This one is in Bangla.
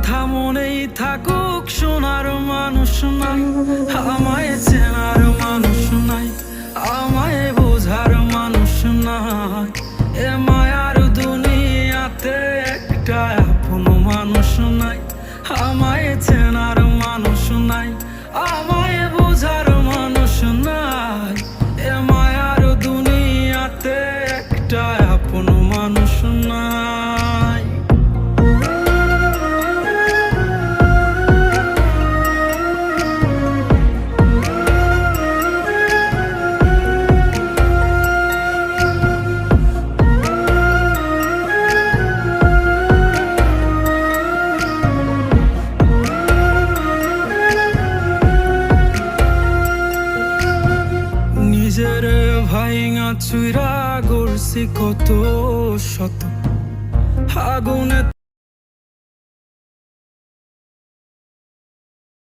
কথা মনেই থাকুক, শোনার মানুষ নাই, আমায় চেনার মানুষ নাই, আমায় বোঝার মানুষ নাই। এ মায়ার দুনিয়াতে একটা আপন মানুষ নাই, আমায় চেনার মানুষ নাই, আমায় বোঝার মানুষ নাই। এ মায়ার দুনিয়াতে একটা আপন মানুষ নাই। নিজের ভাইঙা চুইরা গড়ছি কত শত, আগুনে